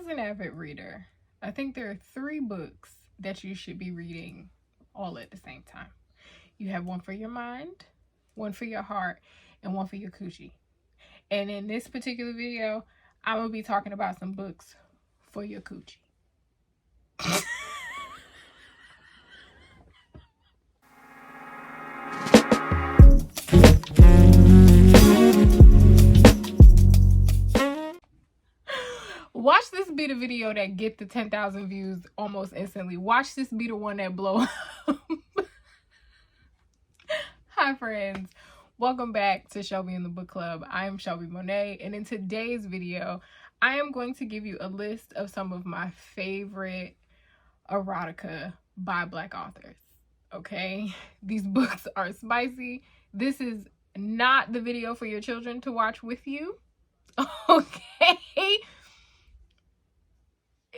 As an avid reader, I think there are 3 books that you should be reading all at the same time. You have one for your mind, one for your heart, and one for your coochie. And in this particular video, I'm going to be talking about some books for your coochie. Watch this be the video that get the 10,000 views almost instantly. Watch this be the one that blow up. Hi friends, welcome back to Shelby in the Book Club. I am Shelby Monet, and in today's video I am going to give you a list of some of my favorite erotica by Black authors. Okay, these books are spicy. This is not the video for your children to watch with you. Okay,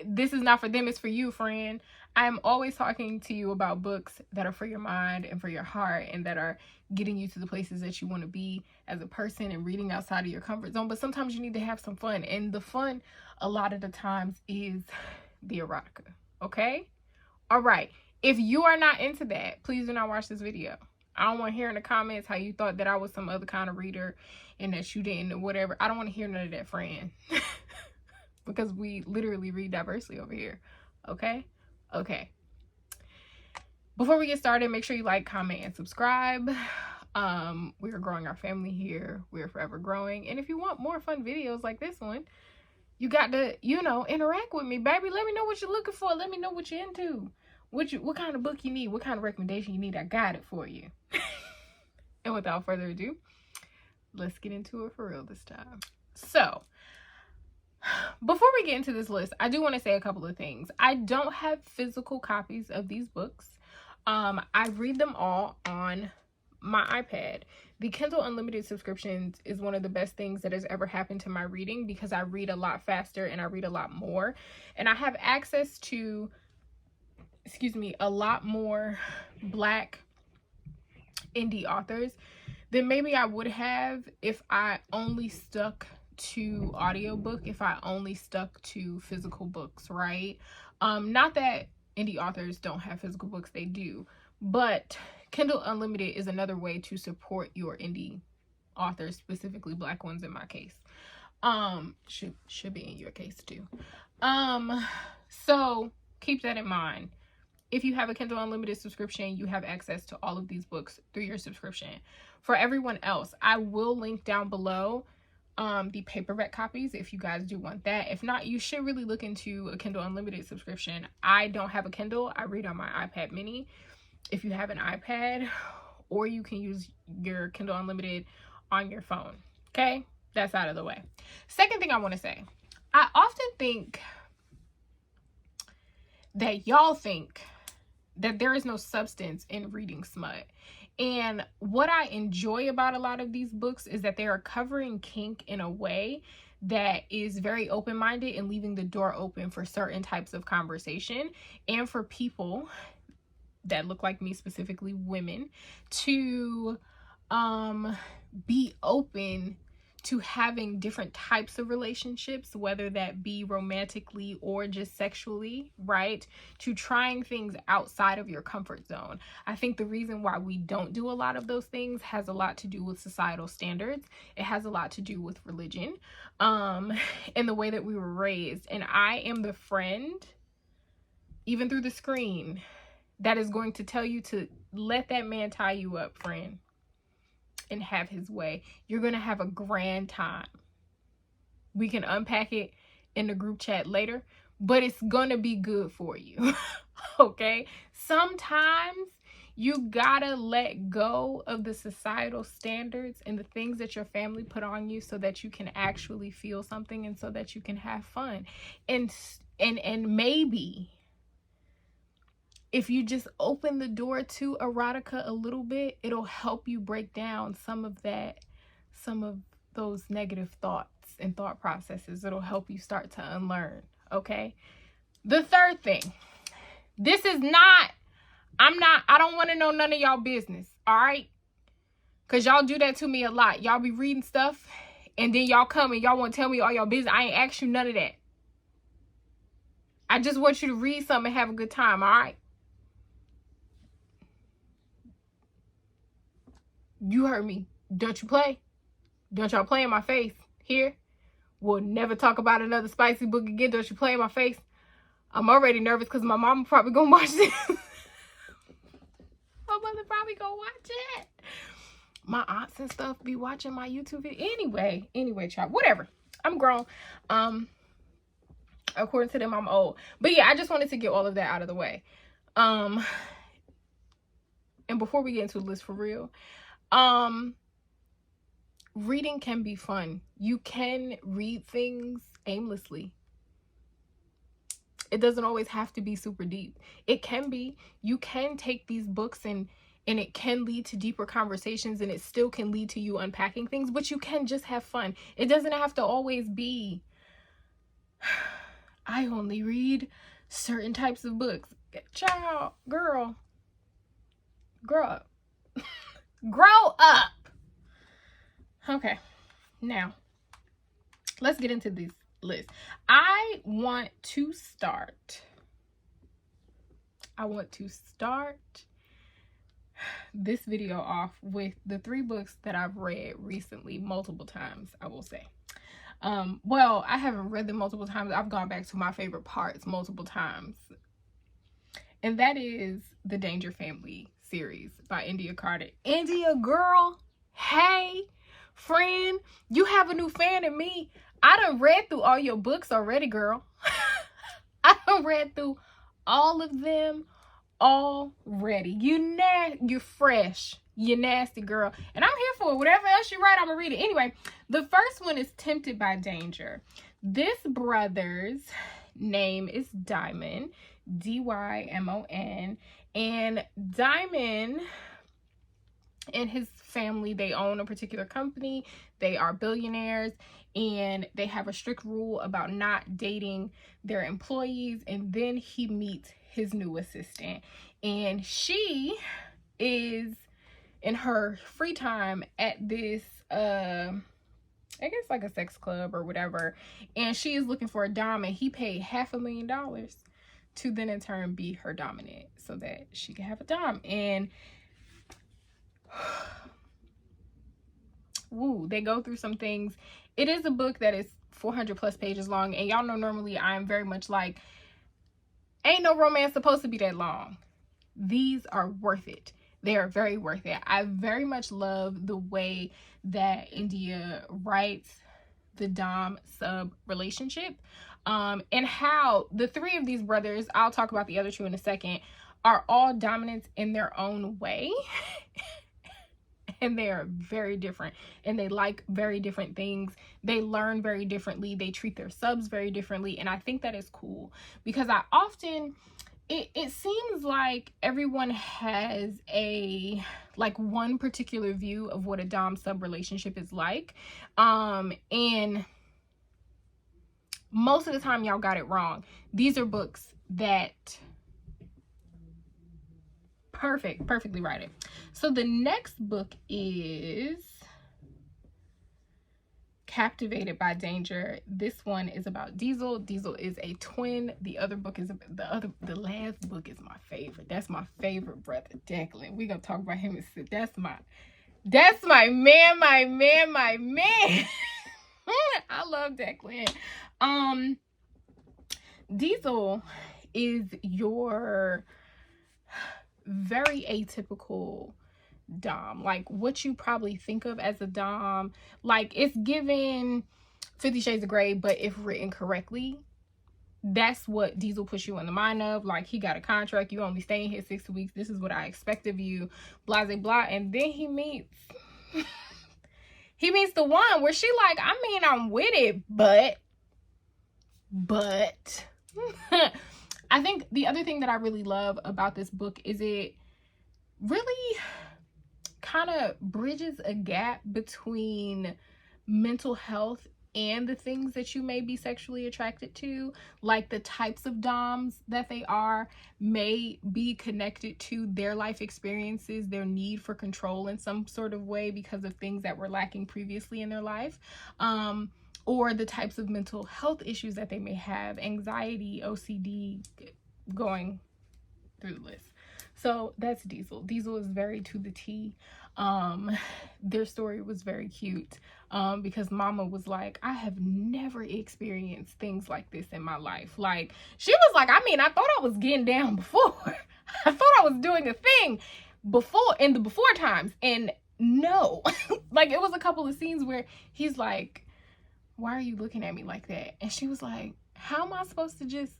this is not for them, it's for you, friend. I'm always talking to you about books that are for your mind and for your heart, and that are getting you to the places that you want to be as a person, and reading outside of your comfort zone. But sometimes you need to have some fun, and the fun a lot of the times is the erotica. Okay, all right, if you are not into that, please do not watch this video. I don't want to hear in the comments how you thought that I was some other kind of reader and that you didn't or whatever. I don't want to hear none of that, friend. Because we literally read diversely over here. Okay? Okay. Before we get started, make sure you like, comment, and subscribe. We are growing our family here. We're forever growing. And if you want more fun videos like this one, you got to, interact with me, baby. Let me know what you're looking for. Let me know what you're into. What kind of book you need. What kind of recommendation you need. I got it for you. And without further ado, let's get into it for real this time. So, before we get into this list, I do want to say a couple of things. I don't have physical copies of these books. I read them all on my iPad. The Kindle Unlimited subscriptions is one of the best things that has ever happened to my reading, because I read a lot faster and I read a lot more. And I have access to, a lot more Black indie authors than maybe I would have if I only stuck to audiobook, if I only stuck to physical books, right? Not that indie authors don't have physical books, they do, but Kindle Unlimited is another way to support your indie authors, specifically Black ones in my case. Should be in your case too. So keep that in mind. If you have a Kindle Unlimited subscription, you have access to all of these books through your subscription. For everyone else, I will link down below the paperback copies if you guys do want that. If not, you should really look into a Kindle Unlimited subscription. I don't have a Kindle. I read on my iPad mini. If you have an iPad, or you can use your Kindle Unlimited on your phone. Okay, that's out of the way. Second thing I want to say, I often think that y'all think that there is no substance in reading smut. And what I enjoy about a lot of these books is that they are covering kink in a way that is very open-minded and leaving the door open for certain types of conversation, and for people that look like me, specifically women, to be open to having different types of relationships, whether that be romantically or just sexually, right? To trying things outside of your comfort zone. I think the reason why we don't do a lot of those things has a lot to do with societal standards. It has a lot to do with religion, and the way that we were raised. And I am the friend, even through the screen, that is going to tell you to let that man tie you up, friend, and have his way. You're gonna have a grand time. We can unpack it in the group chat later, but it's gonna be good for you. Okay, sometimes you gotta let go of the societal standards and the things that your family put on you, so that you can actually feel something, and so that you can have fun. And maybe if you just open the door to erotica a little bit, it'll help you break down some of those negative thoughts and thought processes. It'll help you start to unlearn, okay? The third thing, I don't want to know none of y'all business, all right? Because y'all do that to me a lot. Y'all be reading stuff, and then y'all come and y'all want to tell me all y'all business. I ain't asked you none of that. I just want you to read something and have a good time, all right? You heard me. Don't you play. Don't y'all play in my face. Here. We'll never talk about another spicy book again. Don't you play in my face. I'm already nervous because my mama probably gonna watch this. My mother probably gonna watch it. My aunts and stuff be watching my YouTube video. Anyway, child. Whatever. I'm grown. According to them, I'm old. But yeah, I just wanted to get all of that out of the way. And before we get into the list for real, reading can be fun. You can read things aimlessly. It doesn't always have to be super deep. It can be. You can take these books and it can lead to deeper conversations, and it still can lead to you unpacking things, but you can just have fun. It doesn't have to always be, I only read certain types of books. Child, girl, grow up. Grow up. Okay, now let's get into this list. I want to start this video off with the 3 books that I've read recently, multiple times, I will say. Well, I haven't read them multiple times. I've gone back to my favorite parts multiple times. And that is the Danger Family series by India Carter. India, girl, hey, friend, you have a new fan in me. I done read through all your books already, girl. I done read through all of them already. You're fresh. You nasty girl. And I'm here for it. Whatever else you write, I'm gonna read it. Anyway, the first one is Tempted by Danger. This brother's name is Diamond. D-Y-M-O-N. And Diamond and his family, they own a particular company. They are billionaires, and they have a strict rule about not dating their employees. And then he meets his new assistant, and she is in her free time at this I guess like a sex club or whatever, and she is looking for a dom, and he paid $500,000 to then in turn be her dominant so that she can have a dom. And woo, they go through some things. It is a book that is 400 plus pages long, and y'all know normally I'm very much like, ain't no romance supposed to be that long. These are worth it. They are very worth it. I very much love the way that India writes the dom sub relationship, and how the 3 of these brothers, I'll talk about the other 2 in a second, are all dominants in their own way. And they are very different, and they like very different things. They learn very differently. They treat their subs very differently. And I think that is cool, because I often, it seems like everyone has a, like, one particular view of what a dom sub relationship is like. And most of the time y'all got it wrong. These are books that perfectly write it. So the next book is Captivated by Danger. This one is about Diesel. Diesel is a twin. The other book is the last book is my favorite. That's my favorite brother, Declan. We gonna talk about him. That's my man. I love Declan. Diesel is your very atypical dom, like what you probably think of as a dom. Like, it's given 50 Shades of Grey, but if written correctly, that's what Diesel puts you in the mind of. Like, he got a contract, you only staying here 6 weeks, this is what I expect of you, blah blah blah. And then he meets the one where she like, I mean, I'm with it, but I think the other thing that I really love about this book is it really kind of bridges a gap between mental health and the things that you may be sexually attracted to. Like, the types of doms that they are may be connected to their life experiences, their need for control in some sort of way because of things that were lacking previously in their life. or the types of mental health issues that they may have, anxiety, OCD, going through the list. So that's Diesel. Diesel is very to the T. Their story was very cute, because Mama was like, I have never experienced things like this in my life. Like, she was like, I mean, I thought I was getting down before. I thought I was doing a thing before, in the before times, and no. Like, it was a couple of scenes where he's like, why are you looking at me like that? And she was like, how am I supposed to just,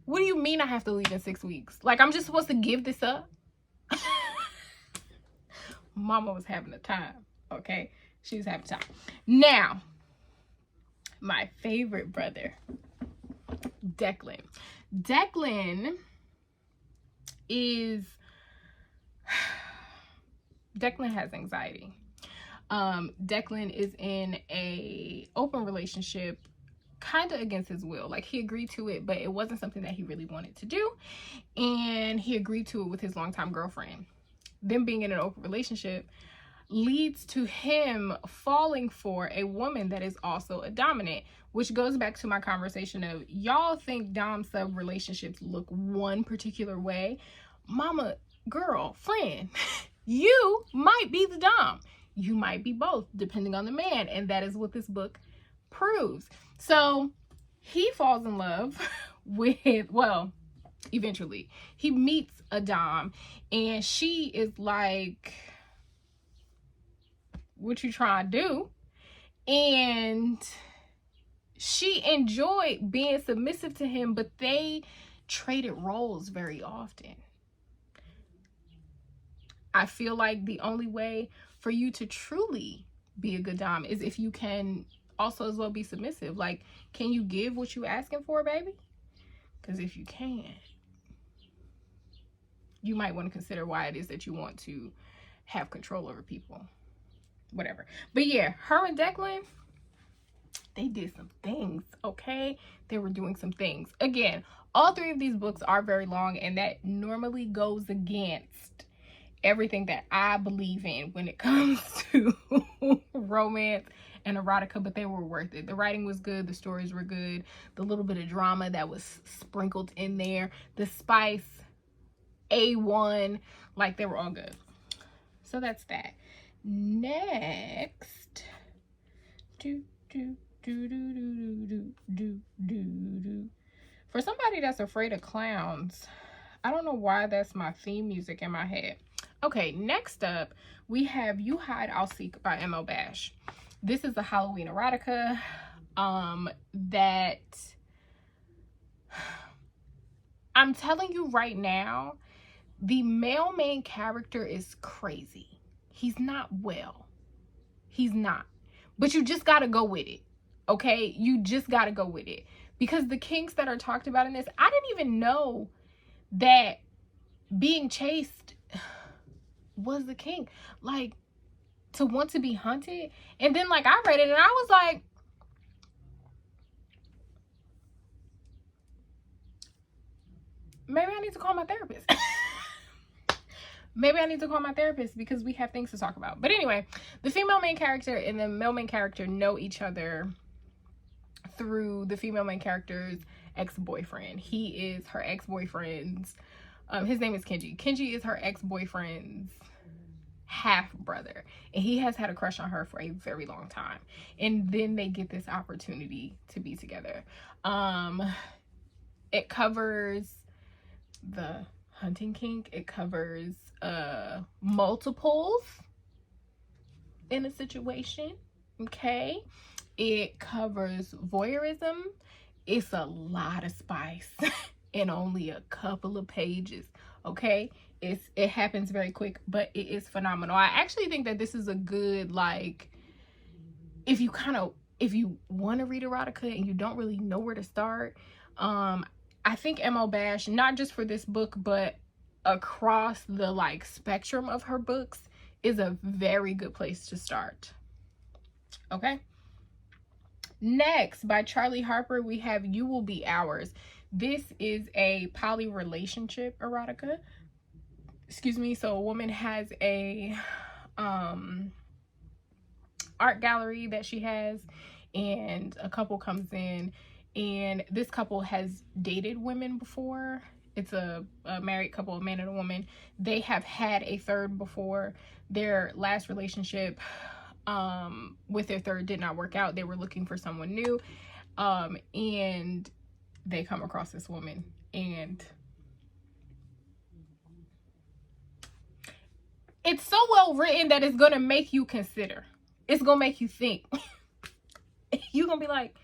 what do you mean I have to leave in 6 weeks? Like, I'm just supposed to give this up? Mama was having a time, okay? She was having a time. Now, my favorite brother, Declan. Declan has anxiety. Declan is in a open relationship, kind of against his will. Like, he agreed to it, but it wasn't something that he really wanted to do, and he agreed to it with his longtime girlfriend. Them being in an open relationship leads to him falling for a woman that is also a dominant, which goes back to my conversation of, y'all think dom sub relationships look one particular way. Mama, girl, friend, you might be the dom. You might be both, depending on the man. And that is what this book proves. So he falls in love with, well, eventually he meets a dom, and she is like, what you trying to do? And she enjoyed being submissive to him, but they traded roles very often. I feel like the only way for you to truly be a good dom is if you can also as well be submissive. Like, can you give what you asking for, baby? Because if you can, you might want to consider why it is that you want to have control over people. Whatever. But yeah, her and Declan, they did some things, okay? They were doing some things. Again, all three of these books are very long, and that normally goes against everything that I believe in when it comes to romance and erotica, but they were worth it. The writing was good. The stories were good. The little bit of drama that was sprinkled in there, the spice, A1, like, they were all good. So that's that. Next, for somebody that's afraid of clowns, I don't know why that's my theme music in my head. Okay, next up, we have You Hide, I'll Seek by M.O. Bash. This is a Halloween erotica that I'm telling you right now, the male main character is crazy. He's not well. He's not. But you just got to go with it. Okay? You just got to go with it. Because the kinks that are talked about in this, I didn't even know that being chased was the kink. Like, to want to be hunted. And then, like, I read it and I was like, maybe I need to call my therapist. Maybe I need to call my therapist because we have things to talk about. But anyway, the female main character and the male main character know each other through the female main character's ex-boyfriend. He is her ex-boyfriend's, his name is Kenji. Kenji is her ex-boyfriend's half-brother. And he has had a crush on her for a very long time. And then they get this opportunity to be together. It covers the hunting kink. It covers multiples in a situation, okay? It covers voyeurism. It's a lot of spice in only a couple of pages, okay? It happens very quick, but it is phenomenal. I actually think that this is a good, like, if you want to read erotica and you don't really know where to start, I think M.O. Bash, not just for this book, but across the, like, spectrum of her books, is a very good place to start. Okay? Next, by Charlie Harper, we have You Will Be Ours. This is a poly relationship erotica. Excuse me. So a woman has a art gallery that she has and a couple comes in, and this couple has dated women before. It's a married couple, a man and a woman. They have had a third before. Their last relationship with their third did not work out. They were looking for someone new, and they come across this woman, and it's so well written that it's gonna make you consider. It's gonna make you think. You're gonna be like,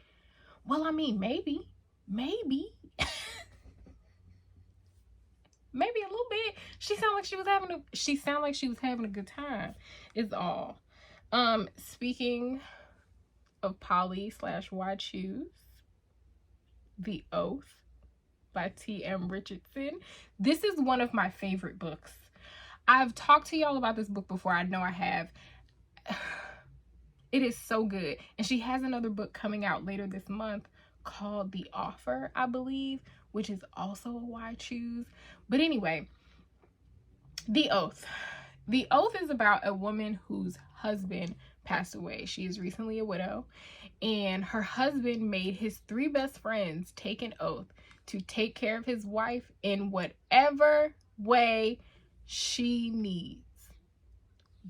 well, I mean, maybe maybe a little bit. She sounded like she was having a good time, is all. Speaking of poly/why choose, The Oath by T.M. Richardson. This is one of my favorite books. I've talked to y'all about this book before. I know I have. It is so good. And she has another book coming out later this month called The Offer, I believe, which is also a why choose. But anyway, The Oath. The Oath is about a woman whose husband passed away. She is recently a widow, and her husband made his 3 best friends take an oath to take care of his wife in whatever way she needs.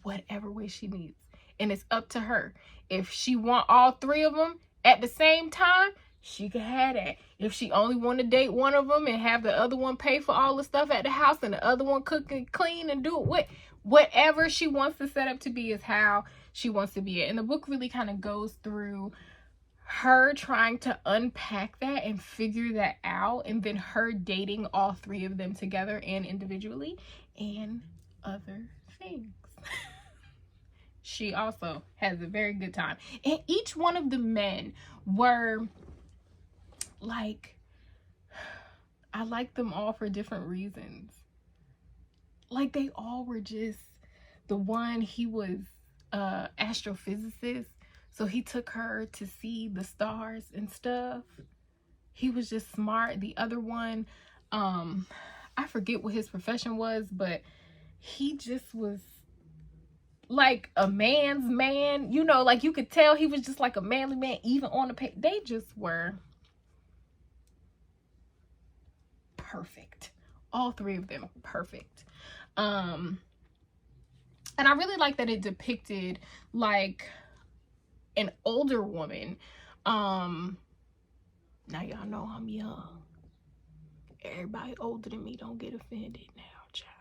Whatever way she needs. And it's up to her. If she want all 3 of them at the same time, she can have that. If she only want to date one of them and have the other one pay for all the stuff at the house and the other one cook and clean and do it with, whatever she wants the setup to be is how she wants to be it. And the book really kind of goes through her trying to unpack that and figure that out, and then her dating all 3 of them together and individually, and other things. She also has a very good time. And each one of the men were like, I like them all for different reasons. Like, they all were just, the one, he was astrophysicist, so he took her to see the stars and stuff. He was just smart. The other one, I forget what his profession was, but he just was like a man's man, you know, like you could tell he was just like a manly man, even on the page. They just were perfect. All 3 of them perfect. And I really like that it depicted like an older woman. Now y'all know I'm young. Everybody older than me don't get offended now, child.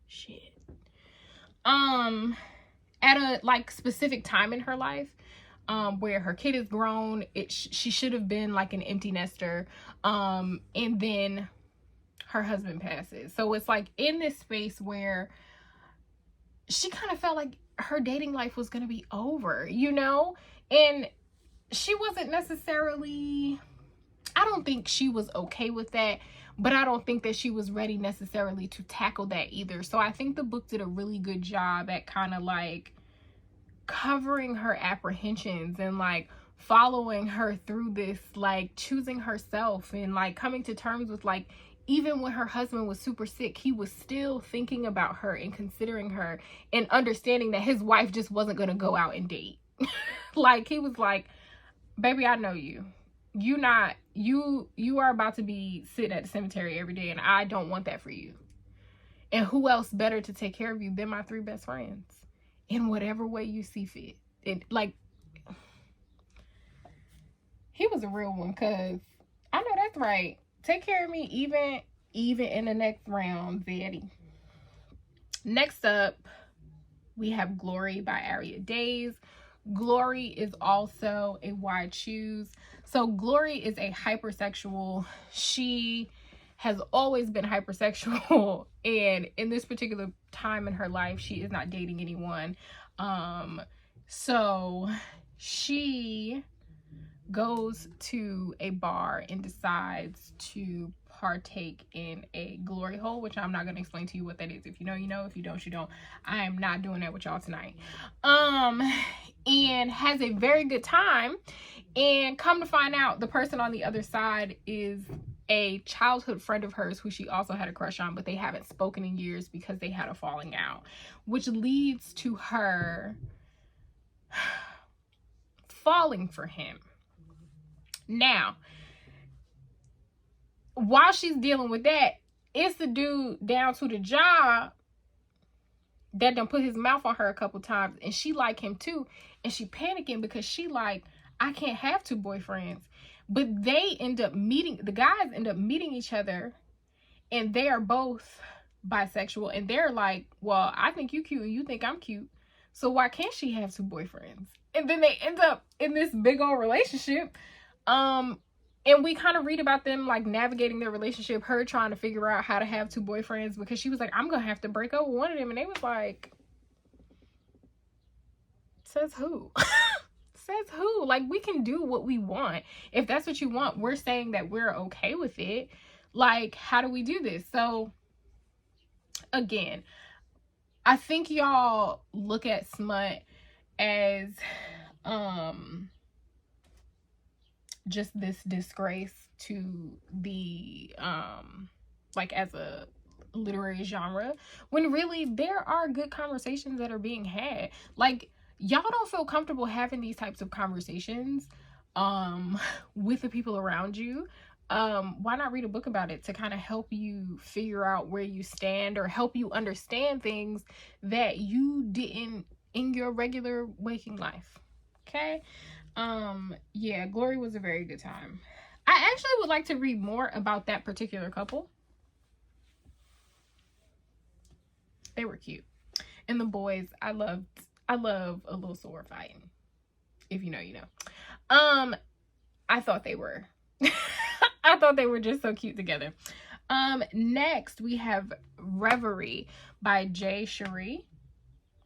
Shit. At a like specific time in her life, where her kid is grown, she should have been like an empty nester, and then her husband passes. So it's like in this space where she kind of felt like her dating life was going to be over, you know? And she wasn't necessarily, I don't think she was okay with that, but I don't think that she was ready necessarily to tackle that either. So I think the book did a really good job at kind of like covering her apprehensions and like following her through this, like choosing herself and like coming to terms with like, even when her husband was super sick, he was still thinking about her and considering her and understanding that his wife just wasn't going to go out and date. Like, he was like, baby, I know you. You are about to be sitting at the cemetery every day, and I don't want that for you. And who else better to take care of you than my 3 best friends in whatever way you see fit. And like, he was a real one, because I know that's right. Take care of me even in the next round, Betty. Next up, we have Glory by Aria Days. Glory is also a why choose. So Glory is a hypersexual. She has always been hypersexual, and in this particular time in her life, she is not dating anyone. So she goes to a bar and decides to partake in a glory hole, which I'm not going to explain to you what that is. If you know, you know. If you don't, you don't. I am not doing that with y'all tonight. And has a very good time, and come to find out, the person on the other side is a childhood friend of hers who she also had a crush on, but they haven't spoken in years because they had a falling out, which leads to her falling for him. Now, while she's dealing with that, it's the dude down to the job that done put his mouth on her a couple times, and she like him too, and she panicking because she like, I can't have two boyfriends. But they end up meeting, the guys end up meeting each other, and they are both bisexual, and they're like, well, I think you cute and you think I'm cute, so why can't she have two boyfriends? And then they end up in this big old relationship. And we kind of read about them like navigating their relationship, her trying to figure out how to have two boyfriends, because she was like, I'm gonna have to break up with one of them. And they was like, says who? Says who? Like, we can do what we want. If that's what you want, we're saying that we're okay with it. Like, how do we do this? So again, I think y'all look at smut as just this disgrace to the like as a literary genre, when really there are good conversations that are being had. Like, y'all don't feel comfortable having these types of conversations with the people around you. Why not read a book about it to kind of help you figure out where you stand, or help you understand things that you didn't in your regular waking life? Okay. Yeah, Glory was a very good time. I actually would like to read more about that particular couple. They were cute. And the boys, I love a little sword fighting. If you know, you know. I thought they were I thought they were just so cute together. Next we have Reverie by Jay Cherie.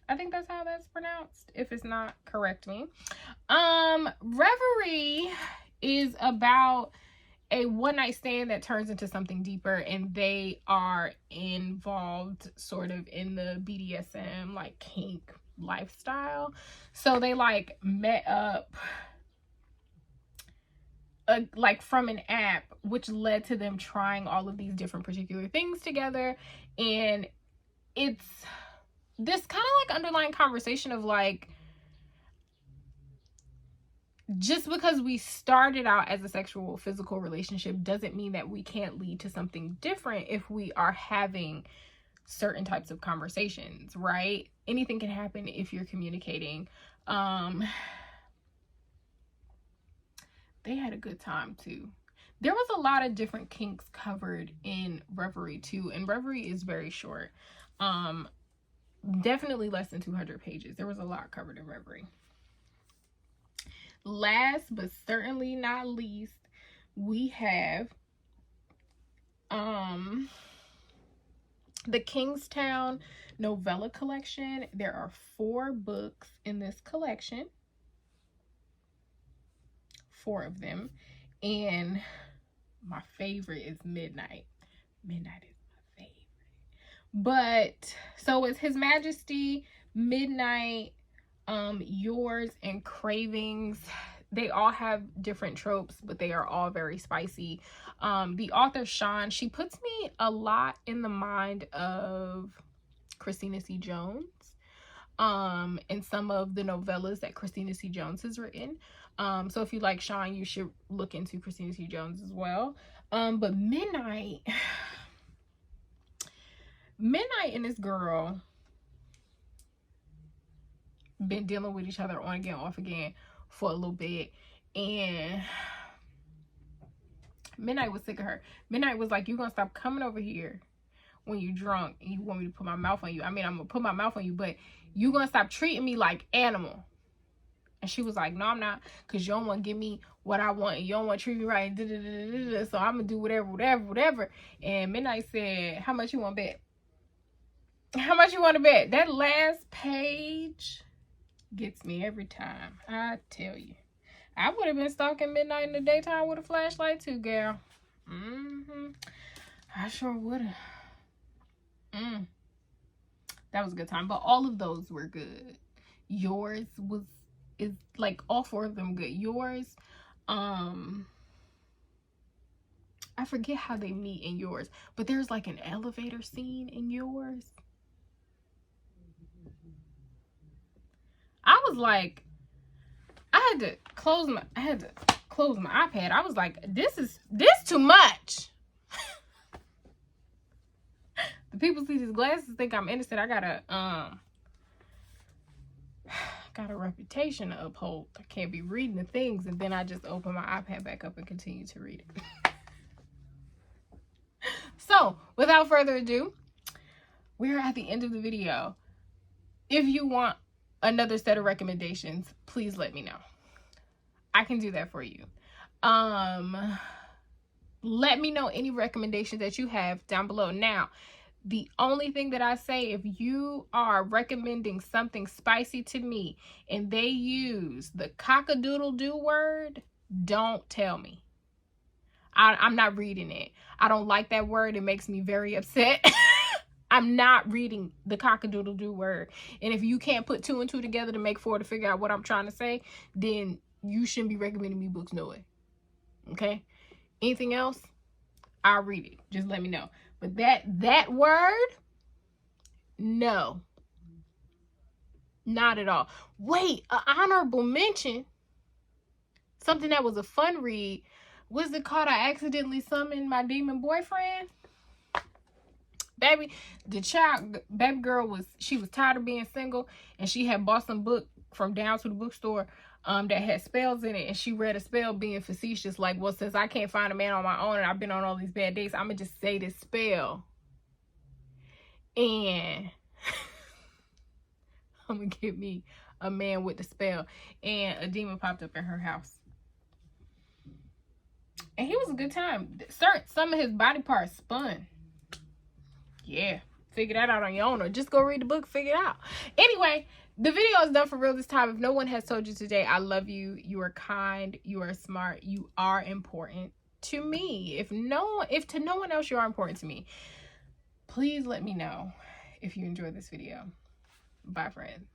I think that's how that's pronounced. If it's not, correct me. Reverie is about a one-night stand that turns into something deeper, and they are involved sort of in the BDSM, like, kink lifestyle. So they like met up like from an app, which led to them trying all of these different particular things together. And it's this kind of like underlying conversation of like, just because we started out as a sexual physical relationship doesn't mean that we can't lead to something different if we are having certain types of conversations, right? Anything can happen if you're communicating. They had a good time too. There was a lot of different kinks covered in Reverie too, and Reverie is very short. Definitely less than 200 pages. There was a lot covered in Reverie. Last but certainly not least, we have the Kingstown Novella collection. There are 4 books in this collection. 4 of them. And my favorite is Midnight. Midnight is my favorite. But so it's His Majesty, Midnight, Yours, and Cravings. They all have different tropes, but they are all very spicy. The author, Sean, she puts me a lot in the mind of Christina C. Jones, and some of the novellas that Christina C. Jones has written. So if you like Sean, you should look into Christina C. Jones as well. But Midnight and this girl been dealing with each other on again, off again for a little bit, and Midnight was sick of her. Midnight was like, you gonna stop coming over here when you drunk and you want me to put my mouth on you? I mean, I'm gonna put my mouth on you, but you gonna stop treating me like animal. And she was like, no, I'm not, because you don't want to give me what I want, and you don't want to treat me right, so I'm gonna do whatever. And Midnight said, how much you want to bet? How much you want to bet? That last page gets me every time, I tell you. I would have been stalking Midnight in the daytime with a flashlight too, girl. I sure would have. That was a good time. But all of those were good. Yours is like all 4 of them good. Yours, I forget how they meet in Yours, but there's like an elevator scene in Yours. I was like, I had to close my iPad. I was like, this too much. The people see these glasses think I'm innocent. I got a reputation to uphold. I can't be reading the things and then I just open my iPad back up and continue to read it. So, without further ado, we're at the end of the video. If you want another set of recommendations, please let me know. I can do that for you. Let me know any recommendations that you have down below. Now, the only thing that I say, if you are recommending something spicy to me and they use the cock-a-doodle-doo word, don't tell me. I'm not reading it. I don't like that word. It makes me very upset. I'm not reading the cock-a-doodle-doo word. And if you can't put 2 and 2 together to make 4 to figure out what I'm trying to say, then you shouldn't be recommending me books, no way. Okay? Anything else? I'll read it. Just let me know. But that word, no. Not at all. Wait, an honorable mention. Something that was a fun read. What's it called? I accidentally summoned my demon boyfriend. Baby, baby girl was tired of being single, and she had bought some book from down to the bookstore that had spells in it, and she read a spell being facetious, like, well, since I can't find a man on my own and I've been on all these bad dates, I'm gonna just say this spell and I'm gonna get me a man with the spell. And a demon popped up in her house, and he was a good time. Some of his body parts spun. Yeah, figure that out on your own, or just go read the book, figure it out. Anyway, the video is done for real this time. If no one has told you today, I love you. You are kind. You are smart. You are important to me. If to no one else you are important to me, please let me know if you enjoyed this video. Bye, friends.